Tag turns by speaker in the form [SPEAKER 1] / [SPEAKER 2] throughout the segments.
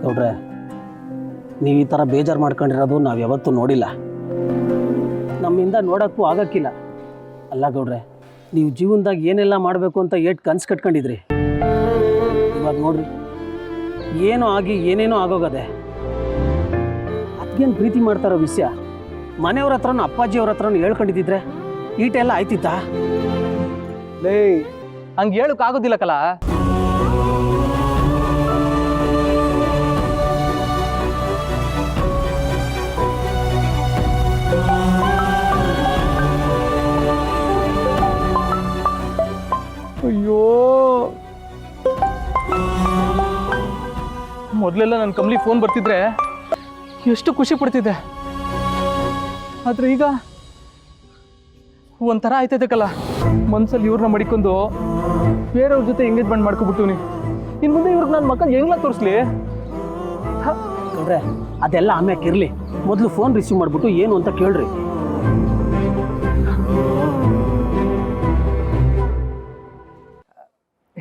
[SPEAKER 1] ಗೌಡ್ರೆ, ನೀವು ಈ ಥರ ಬೇಜಾರು ಮಾಡ್ಕೊಂಡಿರೋದು ನಾವು ಯಾವತ್ತೂ ನೋಡಿಲ್ಲ, ನಮ್ಮಿಂದ ನೋಡೋಕ್ಕೂ ಆಗಕ್ಕಿಲ್ಲ. ಅಲ್ಲ ಗೌಡ್ರೆ, ನೀವು ಜೀವನದಾಗ ಏನೆಲ್ಲ ಮಾಡಬೇಕು ಅಂತ ಏಟ್ ಕನ್ಸು ಕಟ್ಕೊಂಡಿದ್ರಿ. ಇವಾಗ ನೋಡ್ರಿ, ಏನೋ ಆಗಿ ಏನೇನೋ ಆಗೋಗದೆ. ಅದಕ್ಕೇನು ಪ್ರೀತಿ ಮಾಡ್ತಾರೋ ವಿಷಯ ಮನೆಯವ್ರ ಹತ್ರನೂ ಅಪ್ಪಾಜಿಯವ್ರ ಹತ್ರನೂ ಹೇಳ್ಕೊಂಡಿದ್ದಿದ್ರೆ ಈಟೆಲ್ಲ ಆಯ್ತಿತ್ತಾ?
[SPEAKER 2] ಲೇ, ಹಂಗೆ ಹೇಳೋಕ್ಕಾಗೋದಿಲ್ಲ ಕಲ. ಅಯ್ಯೋ, ಮೊದಲೆಲ್ಲ ನನ್ನ ಕಮ್ಲಿ ಫೋನ್ ಬರ್ತಿದ್ರೆ ಎಷ್ಟು ಖುಷಿ ಪಡ್ತಿದ್ದೆ. ಆದ್ರೆ ಈಗ ಒಂಥರ ಆಯ್ತೈತೆ ಕಲ. ಮನ್ಸಲ್ಲಿ ಇವ್ರನ್ನ ಮಡಿಕೊಂಡು ಬೇರೆಯವ್ರ ಜೊತೆ ಎಂಗೇಜ್ಮೆಂಟ್ ಮಾಡ್ಕೊಬಿಟ್ಟಿವ್ನಿ. ಇನ್ನು ಮುಂದೆ ಇವ್ರಿಗೆ ನನ್ನ ಮಕ್ಕಳು ಹೆಂಗ್ಲ ತೋರಿಸ್ಲಿ?
[SPEAKER 1] ಗೌಡ್ರೆ, ಅದೆಲ್ಲ ಆಮ್ಯಾಕೆ ಇರಲಿ, ಮೊದಲು ಫೋನ್ ರಿಸೀವ್ ಮಾಡಿಬಿಟ್ಟು ಏನು ಅಂತ ಕೇಳ್ರಿ.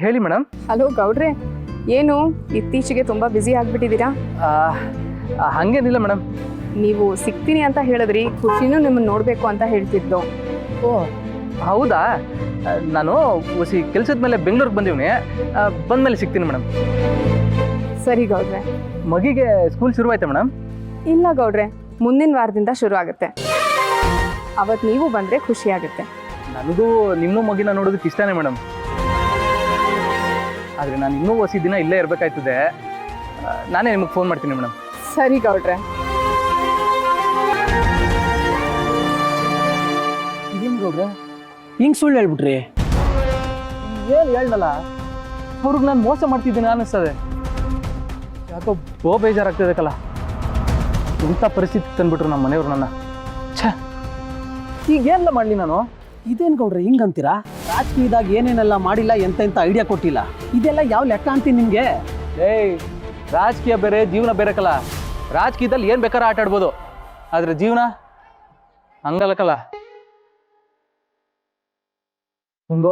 [SPEAKER 2] ಹೇಳಿ ಮೇಡಮ್.
[SPEAKER 3] ಹಲೋ ಗೌಡ್ರೆ, ಏನು ಇತ್ತೀಚೆಗೆ ತುಂಬ ಬ್ಯುಸಿ ಆಗಿಬಿಟ್ಟಿದ್ದೀರಾ?
[SPEAKER 2] ಹಾಗೇನಿಲ್ಲ ಮೇಡಮ್.
[SPEAKER 3] ನೀವು ಸಿಗ್ತೀನಿ ಅಂತ ಹೇಳಿದ್ರಿ, ಖುಷಿನೂ ನಿಮ್ಮನ್ನು ನೋಡಬೇಕು ಅಂತ ಹೇಳ್ತಿದ್ದು.
[SPEAKER 2] ಓ ಹೌದಾ? ನಾನು ಕೆಲಸದ ಮೇಲೆ ಬೆಂಗಳೂರಿಗೆ ಬಂದೀನಿ. ಬಂದಮೇಲೆ ಸಿಗ್ತೀನಿ ಮೇಡಮ್.
[SPEAKER 3] ಸರಿ ಗೌಡ್ರೆ.
[SPEAKER 2] ಮಗಿಗೆ ಸ್ಕೂಲ್ ಶುರುವಾಯ್ತಾ ಮೇಡಮ್?
[SPEAKER 3] ಇಲ್ಲ ಗೌಡ್ರೆ, ಮುಂದಿನ ವಾರದಿಂದ ಶುರು ಆಗುತ್ತೆ. ಅವತ್ತು ನೀವು ಬಂದರೆ ಖುಷಿ ಆಗುತ್ತೆ.
[SPEAKER 2] ನನಗೂ ನಿಮ್ಮ ಮಗಿನ ನೋಡೋದಕ್ಕೆ ಇಷ್ಟನೇ ಮೇಡಮ್. ಆದರೆ ನಾನು ಇನ್ನೂ ದಿನ ಇಲ್ಲೇ ಇರಬೇಕಾಯ್ತದೆ. ನಾನೇ ನಿಮಗೆ ಫೋನ್ ಮಾಡ್ತೀನಿ ಮೇಡಮ್.
[SPEAKER 3] ಸರಿ ಗೌಡ್ರೆ.
[SPEAKER 1] ಇದೇನು ಗೌಡ್ರೆ, ಹಿಂಗೆ ಸುಳ್ಳು ಹೇಳ್ಬಿಟ್ರಿ?
[SPEAKER 2] ಏನು ಹೇಳಲ್ಲ, ಅವ್ರಿಗೆ ನಾನು ಮೋಸ ಮಾಡ್ತಿದ್ದೀನಿ ಅನ್ನಿಸ್ತದೆ. ಯಾಕೋ ಬೇಜಾರಾಗ್ತದೆ ಕಲ. ಇಂಥ ಪರಿಸ್ಥಿತಿ ತಂದ್ಬಿಟ್ರು ನಮ್ಮ ಮನೆಯವ್ರು ನನ್ನ. ಛ, ಈಗೇನೆಲ್ಲ ಮಾಡಲಿ ನಾನು?
[SPEAKER 1] ಇದೇನು ಗೌಡ್ರೆ ಹಿಂಗಂತೀರಾ? ರಾಜಕೀಯದಾಗ ಏನೇನೆಲ್ಲ ಮಾಡಿಲ್ಲ, ಎಂತೆಂಥ ಐಡಿಯಾ ಕೊಟ್ಟಿಲ್ಲ, ಇದೆಲ್ಲ ಯಾವ ಲೆಕ್ಕ ಅಂತೀನಿ ನಿಮಗೆ?
[SPEAKER 2] ಏಯ್, ರಾಜಕೀಯ ಬೇರೆ ಜೀವನ ಬೇರೆ ಕಲ. ರಾಜಕೀಯದಲ್ಲಿ ಏನು ಬೇಕಾದ್ರೆ ಆಟ ಆಡ್ಬೋದು, ಆದರೆ ಜೀವನ ಹಂಗಲ್ಲ ಕಲ. ಒಂದು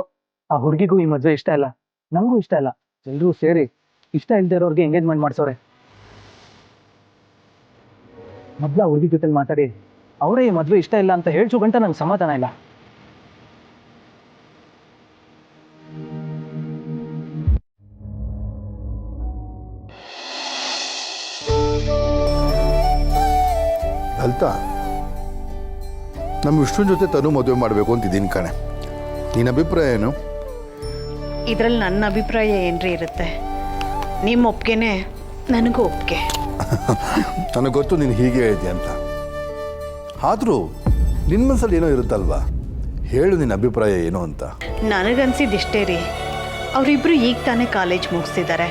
[SPEAKER 2] ಆ ಹುಡುಗಿಗೂ ಈ ಮದುವೆ ಇಷ್ಟ ಇಲ್ಲ, ನಮಗೂ ಇಷ್ಟ ಇಲ್ಲ. ಎಲ್ಲರೂ ಸೇರಿ ಇಷ್ಟ ಇಲ್ಲದೆ ಇರೋರಿಗೆ ಎಂಗೇಜ್ಮೆಂಟ್ ಮಾಡಿಸೋರೆ. ಮೊದಲ ಹುಡುಗಿ ಜೊತೆ ಮಾತಾಡಿ ಅವರೇ ಈ ಮದುವೆ ಇಷ್ಟ ಇಲ್ಲ ಅಂತ ಹೇಳ್ಸೋ ಗಂಟ ನಂಗೆ ಸಮಾಧಾನ ಇಲ್ಲ.
[SPEAKER 4] ಲಲಿತಾ, ನಮ್ಮ ವಿಷ್ಣು ಜೊತೆ ತನು ಮದುವೆ ಮಾಡಬೇಕು ಅಂತಿದ್ದೀನಿ ಕಣೆ. ನಿನ್ನ ಅಭಿಪ್ರಾಯ ಏನು?
[SPEAKER 5] ಇದರಲ್ಲಿ ನನ್ನ ಅಭಿಪ್ರಾಯ ಏನ್ರಿ ಇರುತ್ತೆ? ನಿಮ್ಮ ಒಪ್ಪಿಗೆನೆ ನನಗೂ ಒಪ್ಪಿಗೆ.
[SPEAKER 4] ನನಗೆ ಗೊತ್ತು ನೀನು ಹೀಗೆ ಹೇಳಿದೆ ಅಂತ. ಆದರೂ ನಿನ್ನ ಮನಸ್ಸಲ್ಲಿ ಏನೋ ಇರುತ್ತಲ್ವಾ? ಹೇಳು ನಿನ್ನ ಅಭಿಪ್ರಾಯ ಏನು ಅಂತ.
[SPEAKER 5] ನನಗನ್ಸಿದ್ದಿಷ್ಟೇ ರೀ, ಅವರಿಬ್ಬರು ಈಗ ತಾನೇ ಕಾಲೇಜ್ ಮುಗಿಸ್ತಿದ್ದಾರೆ.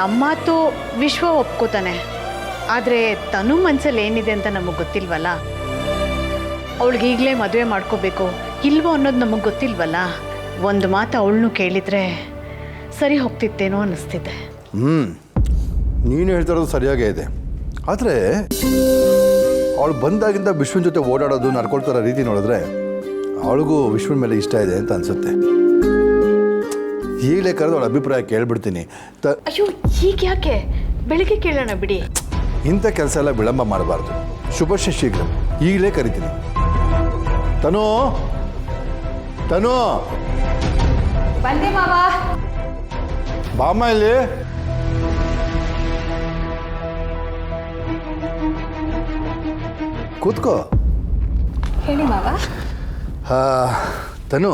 [SPEAKER 5] ನಮ್ಮ ಮಾತು ವಿಶ್ವ ಒಪ್ಕೋತಾನೆ, ಆದರೆ ತನು ಮನಸ್ಸಲ್ಲಿ ಏನಿದೆ ಅಂತ ನಮಗೆ ಗೊತ್ತಿಲ್ವಲ್ಲ. ಅವಳಿಗೆ ಈಗಲೇ ಮದುವೆ ಮಾಡ್ಕೋಬೇಕು ಇಲ್ವೋ ಅನ್ನೋದು ನಮಗೆ ಗೊತ್ತಿಲ್ವಲ್ಲ. ಒಂದು ಮಾತು ಅವಳನ್ನು ಕೇಳಿದರೆ ಸರಿ ಹೋಗ್ತಿತ್ತೇನೋ ಅನ್ನಿಸ್ತಿದೆ.
[SPEAKER 4] ನೀನು ಹೇಳ್ತಿರೋದು ಸರಿಯಾಗೇ ಇದೆ. ಆದರೆ ಅವಳು ಬಂದಾಗಿಂದ ವಿಶ್ವನ ಜೊತೆ ಓಡಾಡೋದು, ನಡ್ಕೊಳ್ತಾರೋ ರೀತಿ ನೋಡಿದ್ರೆ ಅವಳಿಗೂ ವಿಶ್ವನ ಮೇಲೆ ಇಷ್ಟ ಇದೆ ಅಂತ ಅನಿಸುತ್ತೆ. ಈಗಲೇ ಕರೆದು ಅವಳ ಅಭಿಪ್ರಾಯ ಕೇಳ್ಬಿಡ್ತೀನಿ.
[SPEAKER 5] ಅಯ್ಯೋ, ಈಗ ಯಾಕೆ? ಬೆಳಿಗ್ಗೆ ಕೇಳೋಣ ಬಿಡಿ.
[SPEAKER 4] ಇಂಥ ಕೆಲಸ ಎಲ್ಲ ವಿಳಂಬ ಮಾಡಬಾರ್ದು. ಶುಭಶ್ರೀ ಶೀಘ್ರ. ಈಗಲೇ ಕರಿತೀನಿ. ತನು, ತನು
[SPEAKER 3] ಬಂದೆ ಮಾವ.
[SPEAKER 4] ಬಾಮ್ಮ ಇಲ್ಲಿ. ಕೂತ್ಕೋ.
[SPEAKER 3] ಹೇಳಿ ಮಾವ.
[SPEAKER 4] ತನು,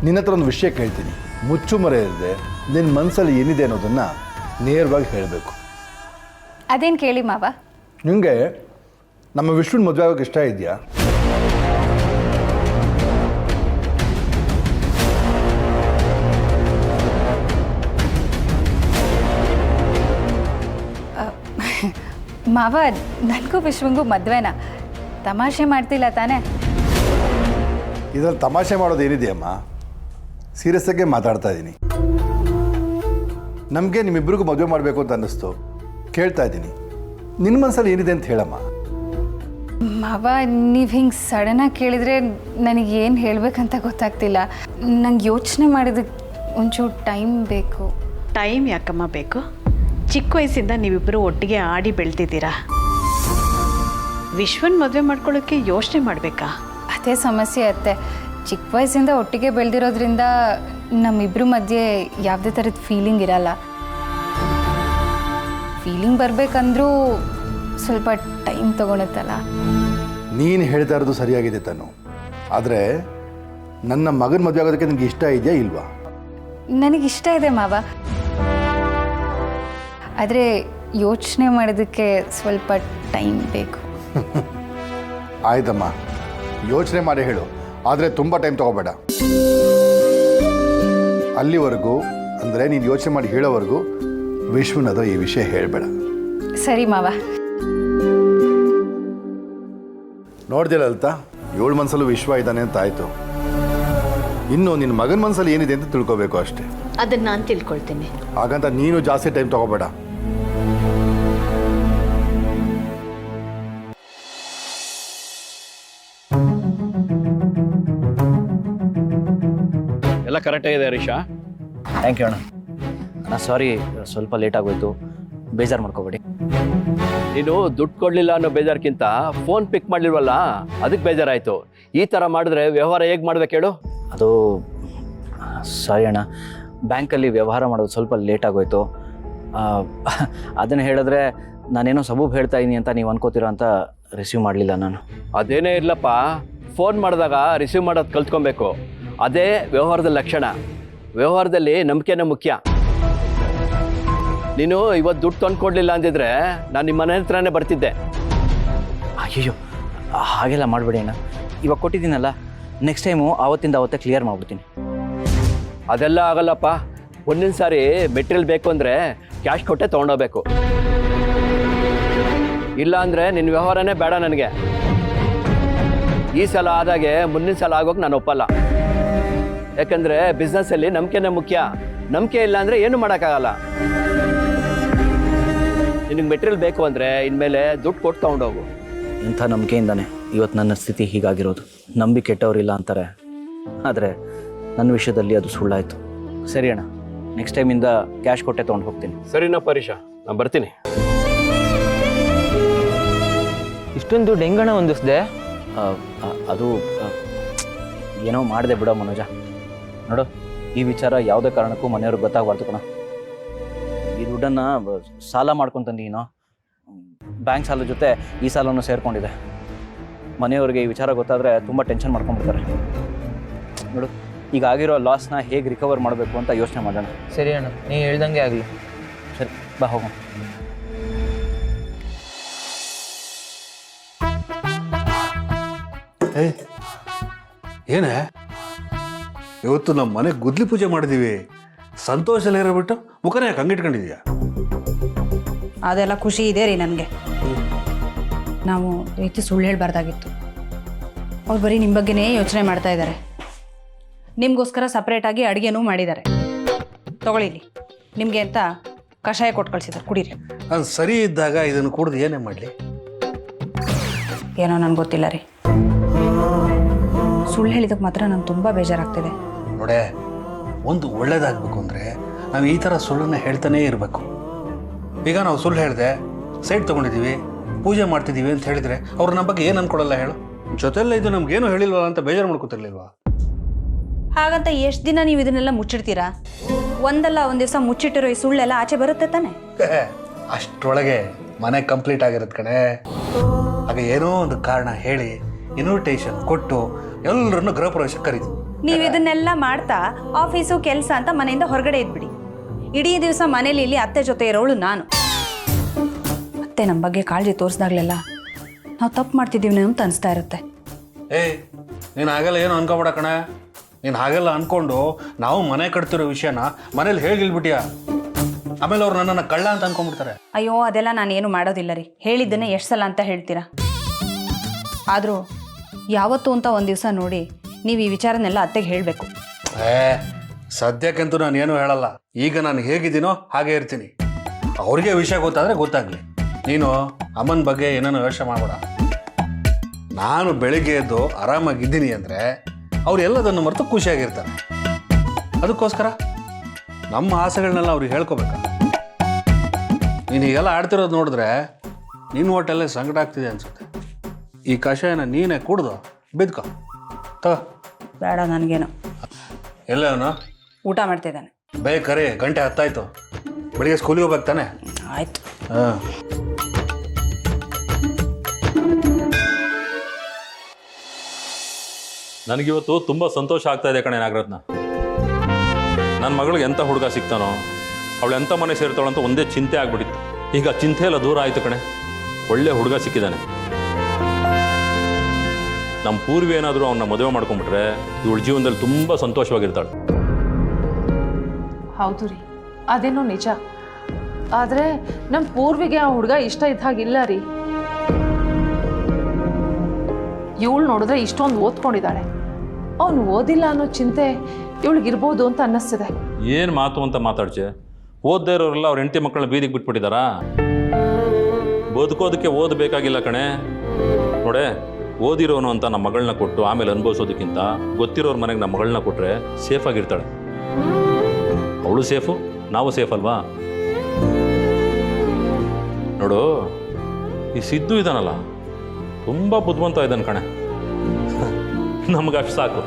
[SPEAKER 4] ನಿನ್ನ ಹತ್ರ ಒಂದು ವಿಷಯ ಕೇಳ್ತೀನಿ. ಮುಚ್ಚು ಮರೆ ಇರದೆ ನಿನ್ನ ಮನಸ್ಸಲ್ಲಿ ಏನಿದೆ ಅನ್ನೋದನ್ನು ನೇರವಾಗಿ ಹೇಳಬೇಕು.
[SPEAKER 6] ಅದೇನು ಕೇಳಿ ಮಾವ?
[SPEAKER 4] ನಿಮಗೆ ನಮ್ಮ ವಿಷ್ಣುನ ಮದುವೆ ಆಗೋಕ್ಕೆ ಇಷ್ಟ ಇದೆಯಾ?
[SPEAKER 6] ಮಾವ, ನನಗೂ ವಿಶ್ವಂಗೂ ಮದುವೆನಾ? ತಮಾಷೆ ಮಾಡ್ತಿಲ್ಲ ತಾನೇ?
[SPEAKER 4] ಇದರಲ್ಲಿ ತಮಾಷೆ ಮಾಡೋದು ಏನಿದೆಯಮ್ಮ? ಸೀರಿಯಸ್ಸಾಗೆ ಮಾತಾಡ್ತಾ ಇದ್ದೀನಿ. ನಮಗೆ ನಿಮ್ಮಿಬ್ಬರಿಗೂ ಮದುವೆ ಮಾಡಬೇಕು ಅಂತ ಅನ್ನಿಸ್ತು, ಕೇಳ್ತಾ ಇದ್ದೀನಿ. ನಿನ್ನ ಮನಸ್ಸಲ್ಲಿ ಏನಿದೆ ಅಂತ ಹೇಳಮ್ಮ.
[SPEAKER 6] ಮಾವ ನೀವು ಹಿಂಗೆ ಸಡನ್ನಾಗಿ ಕೇಳಿದರೆ ನನಗೆ ಏನು ಹೇಳಬೇಕಂತ ಗೊತ್ತಾಗ್ತಿಲ್ಲ. ನಂಗೆ ಯೋಚನೆ ಮಾಡಿದಕ್ಕೆ ಒಂಚೂರು ಟೈಮ್ ಬೇಕು.
[SPEAKER 5] ಟೈಮ್ ಯಾಕಮ್ಮ ಬೇಕು? ಚಿಕ್ಕ ವಯಸ್ಸಿಂದ ನೀವಿಬ್ಬರು ಒಟ್ಟಿಗೆ ಆಡಿ ಬೆಳೆದಿದ್ದೀರಾ. ವಿಶ್ವನ್ ಮದುವೆ ಮಾಡ್ಕೊಳ್ಳೋಕ್ಕೆ ಯೋಚನೆ ಮಾಡಬೇಕಾ?
[SPEAKER 6] ಅದೇ ಸಮಸ್ಯೆ ಅತ್ತೆ. ಚಿಕ್ಕ ವಯಸ್ಸಿಂದ ಒಟ್ಟಿಗೆ ಬೆಳೆದಿರೋದ್ರಿಂದ ನಮ್ಮಿಬ್ಬರ ಮಧ್ಯೆ ಯಾವುದೇ ಥರದ ಫೀಲಿಂಗ್ ಇರಲ್ಲ. ಫೀಲಿಂಗ್ ಬರಬೇಕಂದ್ರೂ ಸ್ವಲ್ಪ ಟೈಮ್ ತೊಗೊಳುತ್ತಲ್ಲ.
[SPEAKER 4] ನೀನು ಹೇಳ್ತಾ ಇರೋದು ಸರಿಯಾಗಿದೆ ತಾನು. ಆದರೆ ನನ್ನ ಮಗನ ಮದುವೆ ಆಗೋದಕ್ಕೆ ನಿನಗೆ ಇಷ್ಟ ಇದೆಯಾ ಇಲ್ವಾ?
[SPEAKER 6] ನನಗಿಷ್ಟ ಇದೆ ಮಾವ, ಆದರೆ ಯೋಚನೆ ಮಾಡೋದಕ್ಕೆ ಸ್ವಲ್ಪ ಟೈಮ್ ಬೇಕು.
[SPEAKER 4] ಆಯ್ತಮ್ಮ, ಯೋಚನೆ ಮಾಡಿ ಹೇಳು, ಆದರೆ ತುಂಬ ಟೈಮ್ ತೊಗೋಬೇಡ. ಅಲ್ಲಿವರೆಗೂ ಅಂದರೆ ನೀನು ಯೋಚನೆ ಮಾಡಿ ಹೇಳೋವರೆಗೂ ವಿಶ್ವನದ ಈ ವಿಷಯ ಹೇಳಬೇಡ.
[SPEAKER 6] ಸರಿ ಮಾವ.
[SPEAKER 4] ನೋಡ್ದಿಲ್ಲ ಲಲಿತಾ, 7 ಮನಸ್ಸಲ್ಲೂ ವಿಶ್ವ ಇದ್ದಾನೆ ಅಂತ ಆಯಿತು. ಇನ್ನು ನಿನ್ನ ಮಗನ ಮನಸ್ಸಲ್ಲಿ ಏನಿದೆ ಅಂತ ತಿಳ್ಕೊಬೇಕು ಅಷ್ಟೇ.
[SPEAKER 5] ಅದನ್ನು ನಾನು ತಿಳ್ಕೊಳ್ತೀನಿ.
[SPEAKER 4] ಹಾಗಂತ ನೀನು ಜಾಸ್ತಿ ಟೈಮ್ ತೊಗೋಬೇಡ.
[SPEAKER 7] ಎಲ್ಲ ಕರೆಕ್ಟಾಗಿದೆ ಹರೀಶಾ.
[SPEAKER 8] ಥ್ಯಾಂಕ್ ಯು ಅಣ್ಣ. ಅಣ್ಣ ಸಾರಿ, ಸ್ವಲ್ಪ ಲೇಟ್ ಆಗೋಯ್ತು, ಬೇಜಾರು ಮಾಡ್ಕೋಬೇಡಿ.
[SPEAKER 7] ನೀನು ದುಡ್ಡು ಕೊಡಲಿಲ್ಲ ಅನ್ನೋ ಬೇಜಾರ್ಕಿಂತ ಫೋನ್ ಪಿಕ್ ಮಾಡಲಿಲ್ವಲ್ಲ ಅದಕ್ಕೆ ಬೇಜಾರಾಯಿತು. ಈ ಥರ ಮಾಡಿದ್ರೆ ವ್ಯವಹಾರ ಹೇಗೆ ಮಾಡ್ಬೇಕು ಹೇಳು?
[SPEAKER 8] ಅದು ಸಾರಿ ಅಣ್ಣ, ಬ್ಯಾಂಕಲ್ಲಿ ವ್ಯವಹಾರ ಮಾಡೋದು ಸ್ವಲ್ಪ ಲೇಟ್ ಆಗೋಯ್ತು. ಅದನ್ನು ಹೇಳಿದ್ರೆ ನಾನೇನೋ ಸಬೂಬ್ ಹೇಳ್ತಾ ಇದ್ದೀನಿ ಅಂತ ನೀವು ಅನ್ಕೋತೀರಾ ಅಂತ ರಿಸೀವ್ ಮಾಡಲಿಲ್ಲ ನಾನು.
[SPEAKER 7] ಅದೇನೇ ಇರಲಪ್ಪ, ಫೋನ್ ಮಾಡಿದಾಗ ರಿಸೀವ್ ಮಾಡೋದು ಕಲ್ತ್ಕೊಬೇಕು. ಅದೇ ವ್ಯವಹಾರದ ಲಕ್ಷಣ. ವ್ಯವಹಾರದಲ್ಲಿ ನಂಬಿಕೆನೇ ಮುಖ್ಯ. ನೀನು ಇವತ್ತು ದುಡ್ಡು ತಂದು ಕೊಡಲಿಲ್ಲ ಅಂದಿದ್ರೆ ನಾನು ನಿಮ್ಮ ಮನೆ ಹತ್ರನೇ ಬರ್ತಿದ್ದೆ.
[SPEAKER 8] ಅಯ್ಯೋ ಹಾಗೆಲ್ಲ ಮಾಡಬೇಡಿ ಅಣ್ಣ, ಇವಾಗ ಕೊಟ್ಟಿದ್ದೀನಲ್ಲ, ನೆಕ್ಸ್ಟ್ ಟೈಮು ಆವತ್ತಿಂದ ಅವತ್ತೇ ಕ್ಲಿಯರ್ ಮಾಡಿಬಿಡ್ತೀನಿ.
[SPEAKER 7] ಅದೆಲ್ಲ ಆಗಲ್ಲಪ್ಪ. ಒಂದಿನ ಸಾರಿ ಮೆಟೀರಿಯಲ್ ಬೇಕು ಅಂದರೆ ಕ್ಯಾಶ್ ಕೊಟ್ಟೆ ತೊಗೊಂಡೋಗ್ಬೇಕು. ಇಲ್ಲ ಅಂದರೆ ನಿನ್ನ ವ್ಯವಹಾರನೇ ಬೇಡ ನನಗೆ. ಈ ಸಲ ಆದಾಗೆ ಮುಂದಿನ ಸಲ ಆಗೋಕೆ ನಾನು ಒಪ್ಪಲ್ಲ. ಯಾಕಂದರೆ ಬಿಸ್ನೆಸ್ಸಲ್ಲಿ ನಂಬಿಕೆನೇ ಮುಖ್ಯ. ನಂಬಿಕೆ ಇಲ್ಲ ಅಂದರೆ ಏನು ಮಾಡೋಕ್ಕಾಗಲ್ಲ. ನಿನಗೆ ಮೆಟೀರಿಯಲ್ ಬೇಕು ಅಂದರೆ ಇನ್ಮೇಲೆ ದುಡ್ಡು ಕೊಟ್ಟು ತೊಗೊಂಡೋಗು.
[SPEAKER 8] ಇಂಥ ನಂಬಿಕೆಯಿಂದಾನೆ ಇವತ್ತು ನನ್ನ ಸ್ಥಿತಿ ಹೀಗಾಗಿರೋದು. ನಂಬಿ ಕೆಟ್ಟವರಿಲ್ಲ ಅಂತಾರೆ, ಆದರೆ ನನ್ನ ವಿಷಯದಲ್ಲಿ ಅದು ಸುಳ್ಳಾಯಿತು. ಸರಿ ಅಣ್ಣ, ನೆಕ್ಸ್ಟ್ ಟೈಮಿಂದ ಕ್ಯಾಶ್ ಕೊಟ್ಟೆ ತೊಗೊಂಡು ಹೋಗ್ತೀನಿ.
[SPEAKER 7] ಸರಿನಾ ಪರೀಕ್ಷಾ, ನಾನು ಬರ್ತೀನಿ.
[SPEAKER 2] ಇಷ್ಟೊಂದು ದುಡ್ಡು ಹೆಂಗಣ ಹೊಂದಿಸ್ದೆ?
[SPEAKER 8] ಅದು ಏನೋ ಮಾಡಿದೆ ಬಿಡೋ ಮನೋಜ. ನೋಡು, ಈ ವಿಚಾರ ಯಾವುದೇ ಕಾರಣಕ್ಕೂ ಮನೆಯವ್ರಿಗೆ ಗೊತ್ತಾಗಬಾರ್ದು ಕಣ. ಈ ದುಡ್ಡನ್ನು ಸಾಲ ಮಾಡ್ಕೊತಂದೀನೋ, ಬ್ಯಾಂಕ್ ಸಾಲ ಜೊತೆ ಈ ಸಾಲನೂ ಸೇರಿಕೊಂಡಿದೆ. ಮನೆಯವ್ರಿಗೆ ಈ ವಿಚಾರ ಗೊತ್ತಾದರೆ ತುಂಬ ಟೆನ್ಷನ್ ಮಾಡ್ಕೊಂಡ್ಬಿಡ್ತಾರೆ. ನೋಡು, ಈಗ ಆಗಿರೋ ಲಾಸ್ನ ಹೇಗೆ ರಿಕವರ್ ಮಾಡಬೇಕು ಅಂತ ಯೋಚನೆ ಮಾಡೋಣ.
[SPEAKER 2] ಸರಿ ಅಣ್ಣ, ನೀ ಹೇಳ್ದಂಗೆ ಆಗಲಿ.
[SPEAKER 8] ಸರಿ ಬಾ ಹೋಗೋಣ.
[SPEAKER 9] ಏನೇ ಇವತ್ತು ನಮ್ಮ ಮನೆ ಗುದ್ಲಿ ಪೂಜೆ ಮಾಡಿದೀವಿ, ಸಂತೋಷದಲ್ಲಿ ಇರೋಬಿಟ್ಟು ಮುಖನೇ ಯಾಕೆ ಹಂಗಿಟ್ಕೊಂಡಿದ್ಯಾ?
[SPEAKER 10] ಅದೆಲ್ಲ ಖುಷಿ ಇದೆ ರೀ ನನಗೆ. ನಾವು ರೀತಿ ಸುಳ್ಳು ಹೇಳಬಾರ್ದಾಗಿತ್ತು. ಅವ್ರು ಬರೀ ನಿಮ್ಮ ಬಗ್ಗೆನೇ ಯೋಚನೆ ಮಾಡ್ತಾ ಇದ್ದಾರೆ. ನಿಮಗೋಸ್ಕರ ಸಪ್ರೇಟಾಗಿ ಅಡುಗೆನೂ ಮಾಡಿದ್ದಾರೆ. ತಗೊಳ್ಳಿಲಿ, ನಿಮಗೆ ಅಂತ ಕಷಾಯ ಕೊಟ್ಟು ಕಳಿಸಿದ್ದಾರೆ, ಕುಡೀರಿ.
[SPEAKER 9] ನಾನು ಸರಿ ಇದ್ದಾಗ ಇದನ್ನು ಕುಡ್ದು ಏನೇ ಮಾಡಲಿ?
[SPEAKER 10] ಏನೋ ನನಗೆ ಗೊತ್ತಿಲ್ಲ ರೀ. ಸುಳ್ಳು ಹೇಳಿದಕ್ಕೆ ಮಾತ್ರ ನಂಗೆ ತುಂಬ ಬೇಜಾರಾಗ್ತಿದೆ.
[SPEAKER 9] ನೋಡೆ, ಒಂದು ಒಳ್ಳೇದಾಗಬೇಕು ಅಂದರೆ ನಾವು ಈ ಥರ ಸುಳ್ಳನ್ನು ಹೇಳ್ತಾನೇ ಇರಬೇಕು. ಈಗ ನಾವು ಸುಳ್ಳು ಹೇಳಿದೆ, ಸೈಡ್ ತೊಗೊಂಡಿದ್ದೀವಿ, ಪೂಜೆ ಮಾಡ್ತಿದ್ದೀವಿ ಅಂತ ಹೇಳಿದರೆ ಅವ್ರು ನಮ್ಮ ಬಗ್ಗೆ ಏನು ಅಂದ್ಕೊಡಲ್ಲ ಹೇಳು? ಜೊತೆಲ್ಲ ಇದು ನಮ್ಗೇನು ಹೇಳಿಲ್ವಲ್ಲ ಅಂತ ಬೇಜಾರು ಮಾಡ್ಕೊತಿರ್ಲಿಲ್ವಾ?
[SPEAKER 10] ಹಾಗಂತ ಎಷ್ಟು ದಿನ ನೀವು ಇದನ್ನೆಲ್ಲ ಮುಚ್ಚಿಡ್ತೀರಾ? ಒಂದಲ್ಲ ಒಂದು ದಿವಸ ಮುಚ್ಚಿಟ್ಟಿರೋ ಈ ಸುಳ್ಳೆಲ್ಲ ಆಚೆ ಬರುತ್ತೆ ತಾನೆ?
[SPEAKER 9] ಅಷ್ಟರೊಳಗೆ ಮನೆ ಕಂಪ್ಲೀಟ್ ಆಗಿರುತ್ತೆ ಕಣೆ. ಆಗ ಏನೋ ಒಂದು ಕಾರಣ ಹೇಳಿ ಇನ್ವಿಟೇಷನ್ ಕೊಟ್ಟು ಎಲ್ಲರನ್ನು ಗೃಹ ಪ್ರವೇಶ ಕರೀತು.
[SPEAKER 10] ನೀವು ಇದನ್ನೆಲ್ಲ ಮಾಡ್ತಾ ಆಫೀಸು ಕೆಲಸ ಅಂತ ಮನೆಯಿಂದ ಹೊರಗಡೆ ಇದ್ಬಿಡಿ. ಇಡೀ ದಿವಸ ಮನೇಲಿ ಇಲ್ಲಿ ಅತ್ತೆ ಜೊತೆ ಇರೋಳು ನಾನು. ಅತ್ತೆ ನಮ್ಮ ಬಗ್ಗೆ ಕಾಳಜಿ ತೋರಿಸ್ದಾಗ್ಲೆಲ್ಲ ನಾವು ತಪ್ಪು ಮಾಡ್ತಿದ್ದೀವಿ ಅಂತ ಅನಿಸ್ತಾ ಇರುತ್ತೆ.
[SPEAKER 9] ನೀನು ಹಾಗೆಲ್ಲ ಏನು ಅನ್ಕೋಬೇಡ ಕಣ. ನೀನು ಹಾಗೆಲ್ಲ ಅನ್ಕೊಂಡು ನಾವು ಮನೆ ಕಟ್ತಿರೋ ವಿಷಯನ ಮನೇಲಿ ಹೇಳಿಲ್ಬಿಟ್ಯಾ, ಆಮೇಲೆ ಅವ್ರು ನನ್ನನ್ನು ಕಳ್ಳ ಅಂತ ಅನ್ಕೊಂಡ್ಬಿಡ್ತಾರೆ.
[SPEAKER 10] ಅಯ್ಯೋ, ಅದೆಲ್ಲ ನಾನು ಏನು ಮಾಡೋದಿಲ್ಲ ರೀ. ಹೇಳಿದ್ದನ್ನೇ ಎಷ್ಟು ಸಲ ಅಂತ ಹೇಳ್ತೀರಾ? ಆದರೂ ಯಾವತ್ತು ಅಂತ ಒಂದು ದಿವಸ ನೋಡಿ ನೀವು ಈ ವಿಚಾರನೆಲ್ಲ ಅತ್ತೆಗೆ ಹೇಳಬೇಕು.
[SPEAKER 9] ಸದ್ಯಕ್ಕಂತೂ ನಾನು ಏನೂ ಹೇಳಲ್ಲ. ಈಗ ನಾನು ಹೇಗಿದ್ದೀನೋ ಹಾಗೆ ಇರ್ತೀನಿ. ಅವ್ರಿಗೆ ವಿಷಯ ಗೊತ್ತಾದರೆ ಗೊತ್ತಾಗಲಿ. ನೀನು ಅಮ್ಮನ ಬಗ್ಗೆ ಏನೇನೋ ಯೋಚನೆ ಮಾಡಬೇಡ. ನಾನು ಬೆಳಿಗ್ಗೆ ಎದ್ದು ಆರಾಮಾಗಿದ್ದೀನಿ ಅಂದರೆ ಅವ್ರು ಎಲ್ಲದನ್ನು ಮರೆತು ಖುಷಿಯಾಗಿರ್ತಾರೆ. ಅದಕ್ಕೋಸ್ಕರ ನಮ್ಮ ಆಸೆಗಳನ್ನೆಲ್ಲ ಅವ್ರಿಗೆ ಹೇಳ್ಕೊಬೇಕಾ? ನೀನು ಹೀಗೆಲ್ಲ ಆಡ್ತಿರೋದು ನೋಡಿದ್ರೆ ನಿನ್ನ ಹೊಟ್ಟೆಲ್ಲೇ ಸಂಕಟ ಆಗ್ತಿದೆ ಅನ್ಸುತ್ತೆ. ಈ ಕಷಾಯನ ನೀನೇ ಕುಡ್ದು ಬಿದ್ಕೊ ತಗೋ.
[SPEAKER 10] ಬೇಡ ನನಗೇನು.
[SPEAKER 9] ಎಲ್ಲ ಅವನು
[SPEAKER 10] ಊಟ ಮಾಡ್ತಿದ್ದಾನೆ.
[SPEAKER 9] ಬೇಕರಿ, ಗಂಟೆ 10 ಆಯಿತು. ಬೆಳಿಗ್ಗೆ ಸ್ಕೂಲಿಗೆ ಹೋಗ್ಬೇಕು ತಾನೆ?
[SPEAKER 10] ಆಯ್ತು.
[SPEAKER 9] ಹಾಂ.
[SPEAKER 11] ನನಗಿವತ್ತು ತುಂಬ ಸಂತೋಷ ಆಗ್ತಾ ಇದೆ ಕಣೆ ನಾಗರತ್ನ. ನನ್ನ ಮಗಳಿಗೆ ಎಂಥ ಹುಡುಗ ಸಿಗ್ತಾನೋ, ಅವಳು ಎಂಥ ಮನೆ ಸೇರ್ತಾಳಂತ ಒಂದೇ ಚಿಂತೆ ಆಗ್ಬಿಟ್ಟಿತ್ತು. ಈಗ ಚಿಂತೆ ಎಲ್ಲ ದೂರ ಆಯಿತು ಕಣೆ. ಒಳ್ಳೆ ಹುಡುಗ ಸಿಕ್ಕಿದ್ದಾನೆ. ನಮ್ಮ ಪೂರ್ವಿ ಏನಾದರೂ ಅವನ್ನ ಮದುವೆ ಮಾಡ್ಕೊಂಡ್ಬಿಟ್ರೆ ಇವಳ ಜೀವನದಲ್ಲಿ ತುಂಬ ಸಂತೋಷವಾಗಿರ್ತಾಳೆ.
[SPEAKER 12] ಹೌದು ರೀ, ಅದೇನೋ ನಿಜ. ಆದರೆ ನಮ್ಮ ಪೂರ್ವಿಗೆ ಆ ಹುಡುಗ ಇಷ್ಟ ಇದ್ದ ಹಾಗಿಲ್ಲ ರೀ. ಇವಳು ನೋಡಿದ್ರೆ ಇಷ್ಟೊಂದು ಓದ್ಕೊಂಡಿದ್ದಾಳೆ. ಅವನು ಓದಿಲ್ಲ ಅನ್ನೋ ಚಿಂತೆ ಇವಳಿಗಿರ್ಬೋದು ಅಂತ ಅನ್ನಿಸ್ತಿದೆ.
[SPEAKER 11] ಏನು ಮಾತು ಅಂತ ಮಾತಾಡ್ಚೆ? ಓದದೇ ಇರೋರೆಲ್ಲ ಅವ್ರ ಹೆಂಡತಿ ಮಕ್ಕಳನ್ನ ಬೀದಿಗೆ ಬಿಟ್ಬಿಟ್ಟಿದ್ದಾರಾ? ಬದುಕೋದಕ್ಕೆ ಓದಬೇಕಾಗಿಲ್ಲ ಕಣೆ. ನೋಡೆ, ಓದಿರೋನು ಅಂತ ನಮ್ಮ ಮಗಳನ್ನ ಕೊಟ್ಟು ಆಮೇಲೆ ಅನುಭವಿಸೋದಕ್ಕಿಂತ ಗೊತ್ತಿರೋರ ಮನೆಗೆ ನಮ್ಮ ಮಗಳನ್ನ ಕೊಟ್ಟರೆ ಸೇಫಾಗಿರ್ತಾಳೆ. ಅವಳು ಸೇಫು, ನಾವು ಸೇಫ್ ಅಲ್ವಾ? ನೋಡು, ಈ ಸಿದ್ದು ಇದ್ದಾನಲ್ಲ, ತುಂಬ ಬುದ್ಧಿವಂತ ಇದ್ದಾನೆ ಕಣೆ. ನಮ್ಗೆ ಅಷ್ಟು ಸಾಕು.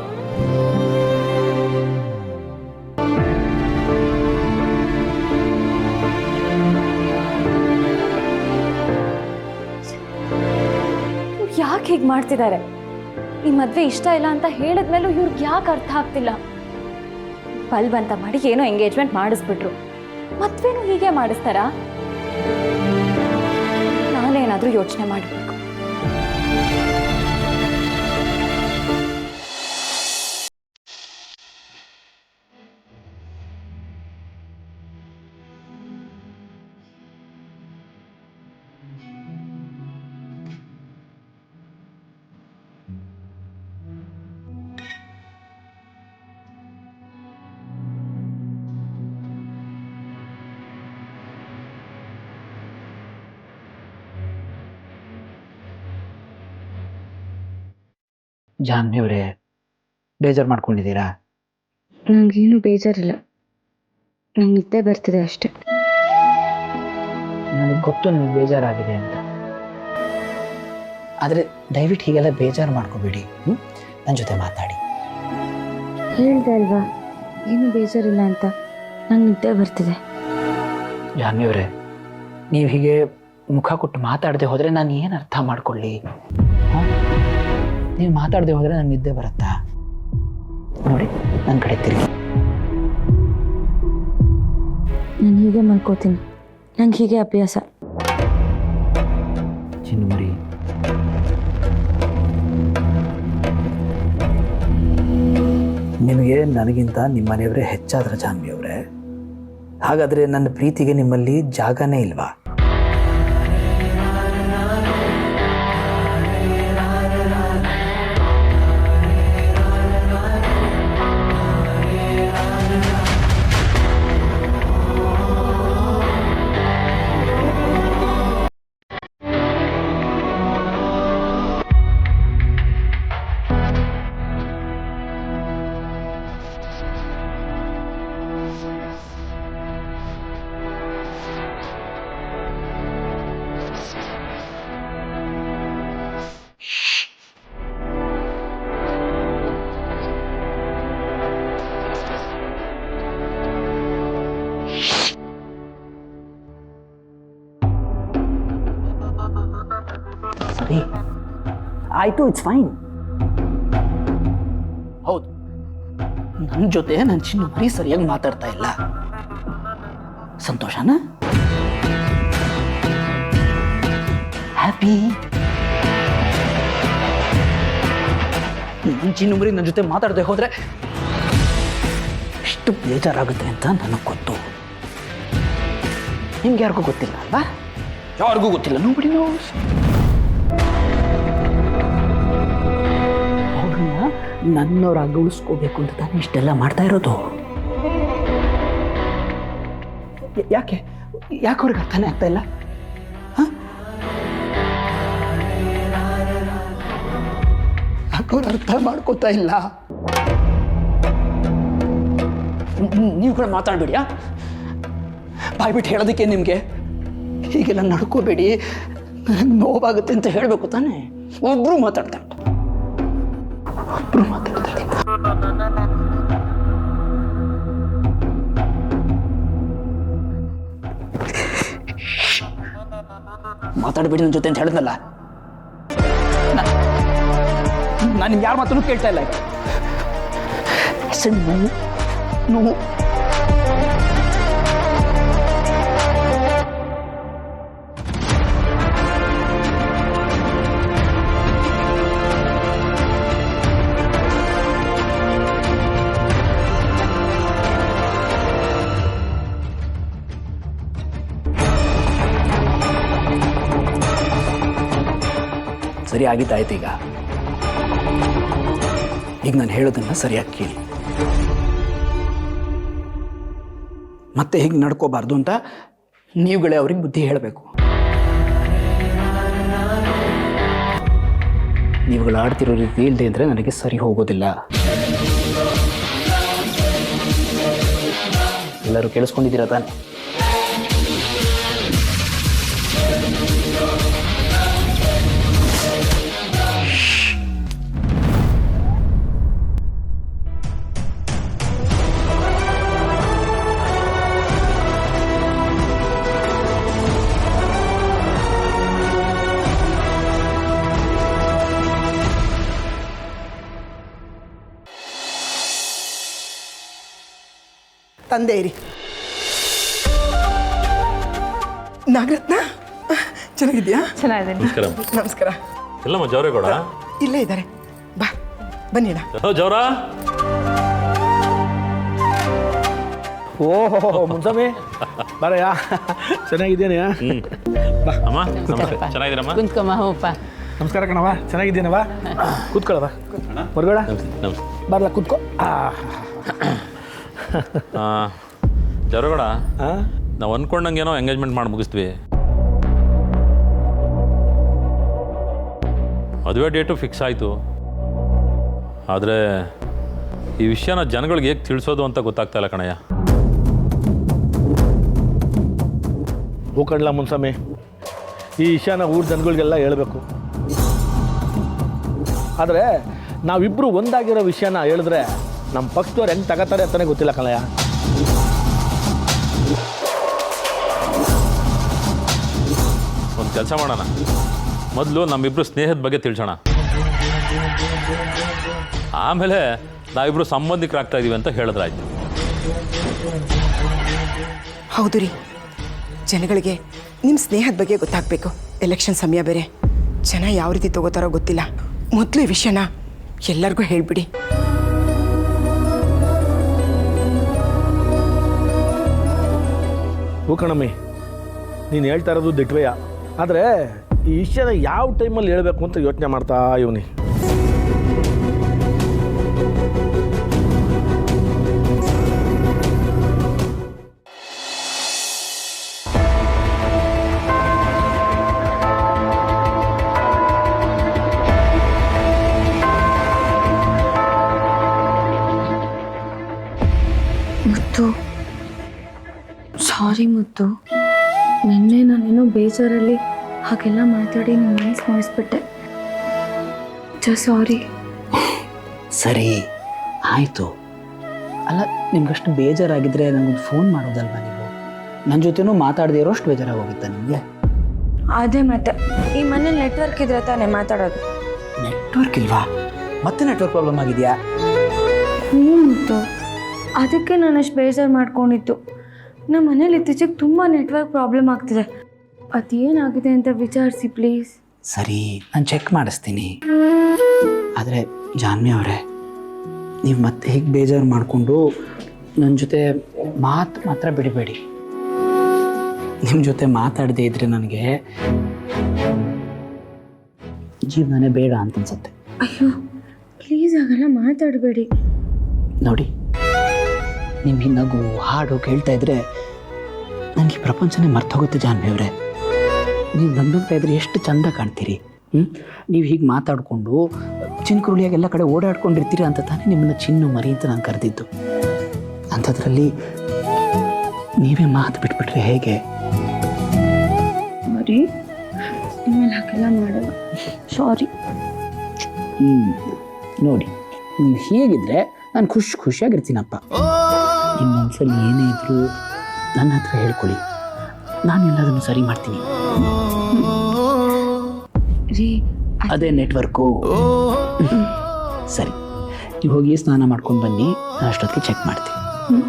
[SPEAKER 13] ಯಾಕೆ ಹೀಗೆ ಮಾಡ್ತಿದ್ದಾರೆ? ಈ ಮದುವೆ ಇಷ್ಟ ಇಲ್ಲ ಅಂತ ಹೇಳಿದ್ಮೇಲೂ ಇವ್ರಿಗೆ ಯಾಕೆ ಅರ್ಥ ಆಗ್ತಿಲ್ಲ? ಬಲ್ವಂತ ಮಾಡಿ ಏನೋ ಎಂಗೇಜ್ಮೆಂಟ್ ಮಾಡಿಸ್ಬಿಟ್ರು, ಮದ್ವೆನೂ ಹೀಗೆ ಮಾಡಿಸ್ತಾರಾ? ನಾನೇನಾದರೂ ಯೋಚನೆ ಮಾಡಬೇಕು.
[SPEAKER 8] ಜಾನ್ವಿಯವರೇ, ಬೇಜಾರು ಮಾಡ್ಕೊಂಡಿದ್ದೀರಾ?
[SPEAKER 13] ನನಗೇನು ಬೇಜಾರಿಲ್ಲ, ನಂಗೆ ನಿದ್ದೆ ಬರ್ತಿದೆ ಅಷ್ಟೆ.
[SPEAKER 8] ನನಗೆ ಗೊತ್ತು ನನಗೆ ಬೇಜಾರಾಗಿದೆ ಅಂತ. ಆದರೆ ದಯವಿಟ್ಟು ಹೀಗೆಲ್ಲ ಬೇಜಾರು ಮಾಡ್ಕೋಬೇಡಿ. ನನ್ನ ಜೊತೆ ಮಾತಾಡಿ.
[SPEAKER 13] ಹೇಳ್ದೆ ಅಲ್ವಾ ಏನು ಬೇಜಾರಿಲ್ಲ ಅಂತ. ನಂಗೆ ನಿದ್ದೆ ಬರ್ತಿದೆ.
[SPEAKER 8] ಜಾನ್ವಿಯವರೇ, ನೀವು ಹೀಗೆ ಮುಖ ಕೊಟ್ಟು ಮಾತಾಡದೆ ಹೋದರೆ ನಾನು ಏನು ಅರ್ಥ ಮಾಡ್ಕೊಳ್ಳಿ? ನೀವು ಮಾತಾಡದೆ ಹೋದರೆ ನಂಗೆ ನಿದ್ದೆ ಬರುತ್ತಾ? ನೋಡಿ, ನನ್ನ ಕಡೆ ತಿರುಗಿ.
[SPEAKER 13] ನಾನು ಹೀಗೆ ಮಲ್ಕೋತೀನಿ, ನಂಗೆ ಹೀಗೆ ಅಭ್ಯಾಸ.
[SPEAKER 8] ಚಿನ್ನುಮರಿ, ನಿಮಗೆ ನನಗಿಂತ ನಿಮ್ಮ ಮನೆಯವರೇ ಹೆಚ್ಚಾದ್ರ ಜಾನ್ವಿಯವರೇ? ಹಾಗಾದರೆ ನನ್ನ ಪ್ರೀತಿಗೆ ನಿಮ್ಮಲ್ಲಿ ಜಾಗನೇ ಇಲ್ವಾ? ಸರಿ ಆಯಿತು, ಇಟ್ಸ್ ಫೈನ್. ಹೌದು, ನನ್ನ ಜೊತೆ ನನ್ನ ಚಿನ್ನುಮರಿ ಸರಿಯಾಗಿ ಮಾತಾಡ್ತಾ ಇಲ್ಲ. ಸಂತೋಷನಾ? ಹ್ಯಾಪಿ? ನನ್ನ ಚಿನ್ನುಮರಿ ನನ್ನ ಜೊತೆ ಮಾತಾಡದೆ ಹೋದರೆ ಎಷ್ಟು ಬೇಜಾರಾಗುತ್ತೆ ಅಂತ ನನಗೆ ಗೊತ್ತು. ನಿಮ್ಗೆ ಯಾರಿಗೂ ಗೊತ್ತಿಲ್ಲ ಅಲ್ವಾ? ಯಾರಿಗೂ ಗೊತ್ತಿಲ್ಲ. ನೋಬಿಡಿ ನೋಸ್. ಅವ್ರನ್ನ ನನ್ನವರಾಗಿ ಉಳಿಸ್ಕೋಬೇಕು ಅಂತ ತಾನೇ ಇಷ್ಟೆಲ್ಲ ಮಾಡ್ತಾ ಇರೋದು. ಯಾಕೆ ಅವ್ರಿಗೆ ಅರ್ಥನೇ ಆಗ್ತಾ ಇಲ್ಲ?
[SPEAKER 14] ಯಾಕೆ ಅವ್ರು ಅರ್ಥ ಮಾಡ್ಕೋತಾ ಇಲ್ಲ? ನೀವು ಕೂಡ ಮಾತಾಡಬೇಡಿ. ಬಾಯ್ಬಿಟ್ಟು ಹೇಳೋದಕ್ಕೆ ನಿಮಗೆ ಹೀಗೆಲ್ಲ ನಡ್ಕೋಬೇಡಿ, ನನಗೆ ನೋವಾಗುತ್ತೆ ಅಂತ ಹೇಳಬೇಕು ತಾನೇ. ಒಬ್ಬರು ಮಾತಾಡ್ತಾರೆ. ಮಾತಾಡಬೇಡಿ ನನ್ನ ಜೊತೆ ಅಂತ ಹೇಳಿದ್ನಲ್ಲ. ನಾನು ನಿಮ್ಗೆ ಯಾರ ಮಾತನ್ನು ಕೇಳ್ತಾ ಇಲ್ಲ. ನೋವು ಸರಿ ಆಗಿದ್ದಾಯ್ತು. ಈಗ ನಾನು ಹೇಳೋದನ್ನ ಸರಿಯಾಗಿ ಕೇಳಿ. ಮತ್ತೆ ಹೀಗೆ ನಡ್ಕೋಬಾರ್ದು ಅಂತ ನೀವುಗಳೇ ಅವ್ರಿಗೆ ಬುದ್ಧಿ ಹೇಳಬೇಕು. ನೀವುಗಳು ಆಡ್ತಿರೋ ರೀತಿ ಇಲ್ಲದೆ ಅಂದರೆ ನನಗೆ ಸರಿ ಹೋಗೋದಿಲ್ಲ. ಎಲ್ಲರೂ ಕೇಳಿಸ್ಕೊಂಡಿದ್ದೀರಾ ತಾನೆ?
[SPEAKER 15] ತಂದೆ ಇರಿ. ನಾಗರತ್ನ ಚೆನ್ನಾಗಿದ್ಯಾ?
[SPEAKER 12] ಚೆನ್ನಾಗಿದ್ದೀನಿ.
[SPEAKER 11] ನಮಸ್ಕಾರ.
[SPEAKER 15] ನಮಸ್ಕಾರ.
[SPEAKER 11] ಎಲ್ಲಮ್ಮ ಜವರೇಗೌಡ?
[SPEAKER 15] ಇಲ್ಲೇ ಇದ್ದಾರೆ, ಬಾ ಬನ್ನಿಡ.
[SPEAKER 11] ಜವರ.
[SPEAKER 2] ಓಹೋ ಮುನ್ಸಮಿ ಬರಯ್ಯ, ಚೆನ್ನಾಗಿದ್ದೇನೆಯಾ?
[SPEAKER 11] ಅಮ್ಮ ಚೆನ್ನಾಗಿದ್ದೀರಮ್ಮ?
[SPEAKER 2] ನಮಸ್ಕಾರ ಕಣವ, ಚೆನ್ನಾಗಿದ್ದೇನವ? ಕೂತ್ಕೊಳ್ಳವ ಹೊರಗಡ. ಬರಲ್ಲ ಕೂತ್ಕೋ.
[SPEAKER 11] ಜವರೇಗೌಡ, ನಾವು ಅಂದ್ಕೊಂಡಂಗೇನೋ ಎಂಗೇಜ್ಮೆಂಟ್ ಮಾಡಿ ಮುಗಿಸ್ತೀವಿ. ಮದುವೆ ಡೇಟು ಫಿಕ್ಸ್ ಆಯಿತು. ಆದರೆ ಈ ವಿಷಯನ ಜನಗಳಿಗೆ ಹೇಗೆ ತಿಳಿಸೋದು ಅಂತ ಗೊತ್ತಾಗ್ತಾ ಇಲ್ಲ ಕಣಯ್ಯ.
[SPEAKER 2] ಹೋಗಣ್ಣ ಮುನ್ಸಮಿ, ಈ ವಿಷಯನ ಊರ ಜನಗಳಿಗೆಲ್ಲ ಹೇಳಬೇಕು. ಆದರೆ ನಾವಿಬ್ಬರು ಒಂದಾಗಿರೋ ವಿಷಯನ ಹೇಳಿದ್ರೆ ನಮ್ಮ ಪಕ್ಷದವ್ರು ಹೆಂಗೆ ತಗೋತಾರೆ ಅಂತಲೇ ಗೊತ್ತಿಲ್ಲ ಕಣಯ್ಯ.
[SPEAKER 11] ಒಂದು ಕೆಲಸ ಮಾಡೋಣ, ಮೊದಲು ನಮ್ಮಿಬ್ಬರು ಸ್ನೇಹದ ಬಗ್ಗೆ ತಿಳಿಸೋಣ, ಆಮೇಲೆ ನಾವಿಬ್ಬರು ಸಂಬಂಧಿಕರಾಗ್ತಾ ಇದ್ದೀವಿ ಅಂತ ಹೇಳಿದ್ರಾಯ್ತು.
[SPEAKER 15] ಹೌದು ರೀ, ಜನಗಳಿಗೆ ನಿಮ್ಮ ಸ್ನೇಹದ ಬಗ್ಗೆ ಗೊತ್ತಾಗಬೇಕು. ಎಲೆಕ್ಷನ್ ಸಮಯ ಬೇರೆ, ಜನ ಯಾವ ರೀತಿ ತಗೋತಾರೋ ಗೊತ್ತಿಲ್ಲ. ಮೊದಲು ಈ ವಿಷಯನ ಎಲ್ಲರಿಗೂ ಹೇಳಿಬಿಡಿ.
[SPEAKER 2] ಹೂಕಣಮ್ಮಿ, ನೀನು ಹೇಳ್ತಾ ಇರೋದು ದಿಟ್ವೆಯ. ಆದರೆ ಈ ವಿಷಯನ ಯಾವ ಟೈಮಲ್ಲಿ ಹೇಳಬೇಕು ಅಂತ ಯೋಚನೆ ಮಾಡ್ತಾ ಇವನಿ.
[SPEAKER 13] ಮುತ್ತು, ಸಾರಿ ಮುತ್ತು, ನಿನ್ನೆ ನಾನೇನೋ ಬೇಜಾರಲ್ಲಿ ಹಾಗೆಲ್ಲ ಮಾತಾಡಿ ನಿಮ್ಮ ಮನಸ್ಸು ನೋಯಿಸ್ಬಿಟ್ಟೆ. ಸಾರಿ.
[SPEAKER 14] ಸರಿ ಆಯಿತು. ಅಲ್ಲ, ನಿಮ್ಗಷ್ಟು ಬೇಜಾರಾಗಿದ್ದರೆ ನನಗೊಂದು ಫೋನ್ ಮಾಡೋದಲ್ವಾ ನೀವು? ನನ್ನ ಜೊತೆನೂ ಮಾತಾಡದೇ ಇರೋಷ್ಟು ಬೇಜಾರಾಗೋಗಿತ್ತಾ ನಿಮಗೆ?
[SPEAKER 13] ಅದೇ ಮತ್ತೆ ಈ ಮನೇಲಿ ನೆಟ್ವರ್ಕ್ ಇದ್ರೆ ತಾನೇ ಮಾತಾಡೋದು.
[SPEAKER 14] ನೆಟ್ವರ್ಕ್ ಇಲ್ವಾ? ಮತ್ತೆ ನೆಟ್ವರ್ಕ್ ಪ್ರಾಬ್ಲಮ್ ಆಗಿದೆಯಾ?
[SPEAKER 13] ಮುತ್ತು, ಅದಕ್ಕೆ ನಾನು ಅಷ್ಟು ಬೇಜಾರು ಮಾಡ್ಕೊಂಡಿತ್ತು. ನಮ್ಮ ಮನೇಲಿ ಇತ್ತೀಚೆಗೆ ತುಂಬ ನೆಟ್ವರ್ಕ್ ಪ್ರಾಬ್ಲಮ್ ಆಗ್ತಿದೆ. ಅದೇನಾಗಿದೆ ಅಂತ ವಿಚಾರಿಸಿ ಪ್ಲೀಸ್.
[SPEAKER 14] ಸರಿ, ನಾನು ಚೆಕ್ ಮಾಡಿಸ್ತೀನಿ. ಆದರೆ ಜಾನ್ವಿ ಅವರೇ, ನೀವು ಮತ್ತೆ ಹೇಗೆ ಬೇಜಾರು ಮಾಡಿಕೊಂಡು ನನ್ನ ಜೊತೆ ಮಾತ್ರ ಬಿಡಬೇಡಿ. ನಿಮ್ಮ ಜೊತೆ ಮಾತಾಡದೇ ಇದ್ರೆ ನನಗೆ ಜೀವನನೇ ಬೇಡ ಅಂತ ಅನ್ಸುತ್ತೆ.
[SPEAKER 13] ಅಯ್ಯೋ ಪ್ಲೀಸ್ ಹಾಗೆಲ್ಲ ಮಾತಾಡಬೇಡಿ.
[SPEAKER 14] ನೋಡಿ, ನಿಮ್ಗೆ ನಗು ಹಾಡು ಕೇಳ್ತಾ ಇದ್ರೆ ನನಗೆ ಪ್ರಪಂಚನೇ ಮರ್ತೋಗುತ್ತೆ ಜಾನ್ವಿ ಅವರೇ. ನೀವು ನಗ್ತಾ ಇದ್ರೆ ಎಷ್ಟು ಚಂದ ಕಾಣ್ತೀರಿ. ನೀವು ಹೀಗೆ ಮಾತಾಡಿಕೊಂಡು ಹುಚ್ಚಿನ ಕುರುಳಿಯಾಗಿ ಎಲ್ಲ ಕಡೆ ಓಡಾಡ್ಕೊಂಡಿರ್ತೀರ ಅಂತ ತಾನೇ ನಿಮ್ಮನ್ನು ಚಿನ್ನು ಮರಿ ಅಂತ ನಾನು ಕರೆದಿದ್ದು. ಅಂಥದ್ರಲ್ಲಿ ನೀವೇ ಮಾತು ಬಿಟ್ಬಿಟ್ರೆ ಹೇಗೆ?
[SPEAKER 13] ಸಾರಿ, ನಿಮ್ಮಲ್ಲಿ ಹಾಗೆಲ್ಲ ಮಾಡಲ್ಲ. ಸಾರಿ.
[SPEAKER 14] ನೋಡಿ, ನೀವು ಹೀಗಿದ್ರೆ ನಾನು ಖುಷಿಯಾಗಿರ್ತೀನಪ್ಪ. ನಿಮ್ಮ ಮನಸ್ಸಲ್ಲಿ ಏನೇ ಇದ್ರೂ ನನ್ನ ಹತ್ರ ಹೇಳ್ಕೊಳ್ಳಿ, ನಾನು ಎಲ್ಲದನ್ನು ಸರಿ ಮಾಡ್ತೀನಿ. ಅದೇ ನೆಟ್ವರ್ಕು. ಸರಿ, ನೀವು ಹೋಗಿ ಸ್ನಾನ ಮಾಡ್ಕೊಂಡು ಬನ್ನಿ, ನಾನು ಅಷ್ಟೊತ್ತಿಗೆ ಚೆಕ್ ಮಾಡ್ತೀನಿ.